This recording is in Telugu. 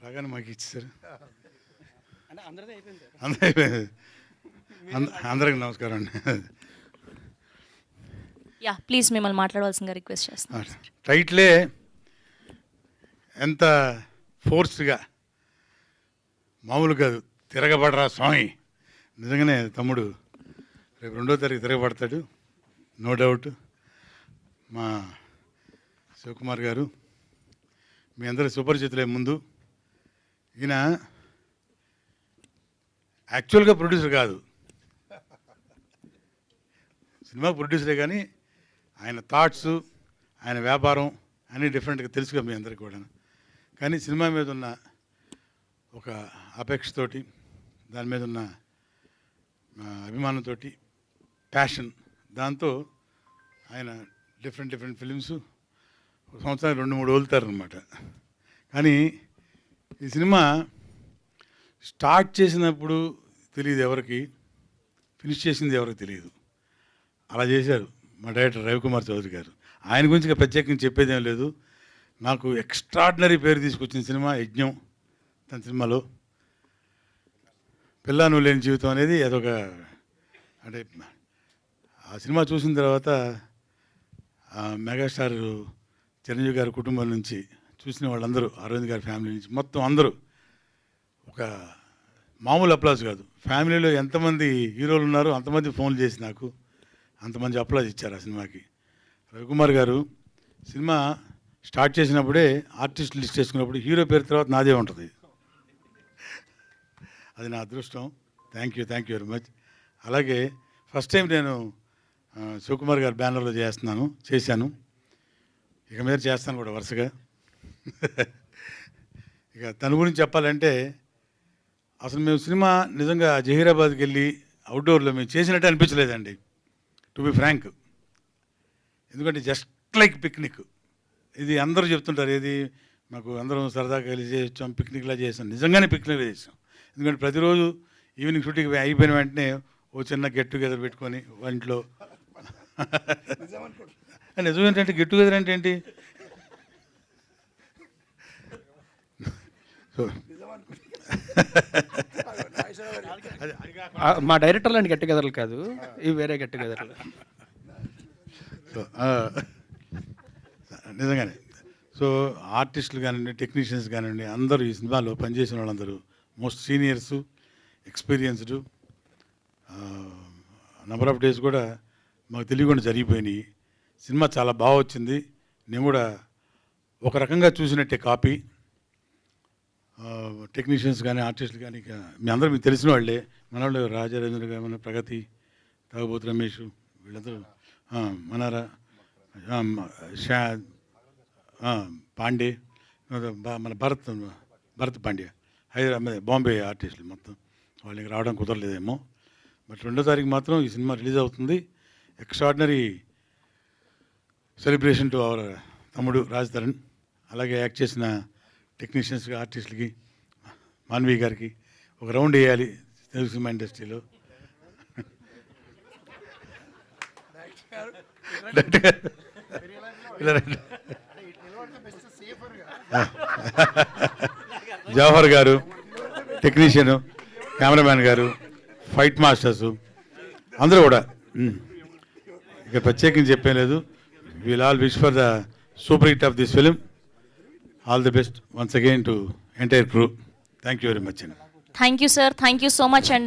రాగానే మాకు ఇచ్చేసారు. అందరిది అయిపోయింది. అందరికి నమస్కారం అండి. యా ప్లీజ్ మిమ్మల్ని మాట్లాడవలసిందిగా రిక్వెస్ట్ చేస్తాను. టైటిలే ఎంత ఫోర్స్గా మామూలు కాదు, తిరగబడరా స్వామి. నిజంగానే తమ్ముడు రేపు 2వ తారీఖు తిరగబడతాడు, నో డౌట్. మా శివకుమార్ గారు మీ అందరి సుపరిచితులే. ముందు ఈయన యాక్చువల్గా ప్రొడ్యూసర్ కాదు, సినిమా ప్రొడ్యూసరే, కానీ ఆయన థాట్స్, ఆయన వ్యాపారం అన్నీ డిఫరెంట్గా తెలుసుగా మీ అందరికీ కూడా. కానీ సినిమా మీద ఉన్న ఒక అపేక్షతోటి, దాని మీద ఉన్న అభిమానంతో, ప్యాషన్, దాంతో ఆయన డిఫరెంట్ ఫిలిమ్స్ సంవత్సరానికి 2-3 వదులుతారనమాట. కానీ ఈ సినిమా స్టార్ట్ చేసినప్పుడు తెలియదు ఎవరికి, ఫినిష్ చేసింది ఎవరికి తెలియదు. అలా చేశారు మా డైరెక్టర్ రవికుమార్ చౌదరి గారు. ఆయన గురించి ఇక ప్రత్యేకంగా చెప్పేదేం లేదు. నాకు ఎక్స్ట్రాడినరీ పేరు తీసుకొచ్చిన సినిమా యజ్ఞం. తన సినిమాలో పిల్ల నువ్వు లేని జీవితం అనేది అదొక, అంటే ఆ సినిమా చూసిన తర్వాత మెగాస్టార్ చిరంజీవి గారి కుటుంబం నుంచి చూసిన వాళ్ళందరూ, అరవింద్ గారి ఫ్యామిలీ నుంచి మొత్తం అందరూ, ఒక మామూలు అప్లాజ్ కాదు, ఫ్యామిలీలో ఎంతమంది హీరోలు ఉన్నారో అంతమంది ఫోన్లు చేసి నాకు అంతమంది అప్లాజ్ ఇచ్చారు ఆ సినిమాకి. రవికుమార్ గారు సినిమా స్టార్ట్ చేసినప్పుడే ఆర్టిస్ట్ లిస్ట్ చేసుకున్నప్పుడు హీరో పేరు తర్వాత నాదే ఉంటుంది. అది నా అదృష్టం. Thank you very much. అలాగే ఫస్ట్ టైం నేను శివకుమార్ గారి బ్యానర్లో చేశాను. ఇక మీద చేస్తాను కూడా వరుసగా. ఇక తన గురించి చెప్పాలంటే, అసలు మేము సినిమా నిజంగా జహీరాబాద్కి వెళ్ళి అవుట్డోర్లో మేము చేసినట్టే అనిపించలేదండి, టు బి ఫ్రాంక్. ఎందుకంటే జస్ట్ లైక్ పిక్నిక్. ఇది అందరూ చెప్తుంటారు, ఏది మాకు అందరం సరదాగా కలిసి వచ్చాం, పిక్నిక్లా చేసాం. నిజంగానే పిక్నిక్లా చేసాం. ఎందుకంటే ప్రతిరోజు ఈవినింగ్ షూటింగ్ అయిపోయిన వెంటనే ఓ చిన్న గెట్ టుగెదర్ పెట్టుకొని ఇంట్లో. నిజం ఏంటంటే గెట్ టుగెదర్ అంటే ఏంటి? సో మా డైరెక్టర్లు అంటే గెట్ టుగెదర్లు కాదు, ఇవి వేరే గెట్ టుగెదర్లు. సో నిజంగానే సో ఆర్టిస్టులు కానివ్వండి, టెక్నీషియన్స్ కానివ్వండి, అందరూ ఈ సినిమాలో పనిచేసిన వాళ్ళందరూ most seniors, experienced. Number of days కూడా మాకు తెలియకుండా జరిగిపోయినాయి. సినిమా చాలా బాగా వచ్చింది. నేను కూడా ఒక రకంగా చూసినట్టే కాపీ. టెక్నీషియన్స్ కానీ ఆర్టిస్టులు కానీ మీ అందరూ మీకు తెలిసిన వాళ్ళే. మన వాళ్ళు రాజారేంద్ర గారు, మన ప్రగతి, తాగుబోతు రమేష్, వీళ్ళందరూ, మనారా, పాండే, మన భరత్ పాండ్య, హైదరాబాద్ బాంబే ఆర్టిస్టులు మొత్తం. వాళ్ళకి రావడం కుదరలేదేమో. బట్ 2వ తారీఖు మాత్రం ఈ సినిమా రిలీజ్ అవుతుంది. ఎక్స్ట్రాడినరీ సెలబ్రేషన్ టు అవర్ తమ్ముడు రాజ్ తరుణ్. అలాగే యాక్ట్ చేసిన టెక్నీషియన్స్గా, ఆర్టిస్టులకి, మాన్వి గారికి ఒక రౌండ్ వేయాలి తెలుగు సినిమా ఇండస్ట్రీలో. జవహర్ గారు టెక్నీషియను, కెమెరామ్యాన్ గారు, ఫైట్ మాస్టర్సు అందరూ కూడా. ఇక ప్రత్యేకించి చెప్పేం లేదు. Will all wish for the super hit of this film. All the best once again to entire crew. Thank you very much అండి. Thank you sir, thank you so much అండి.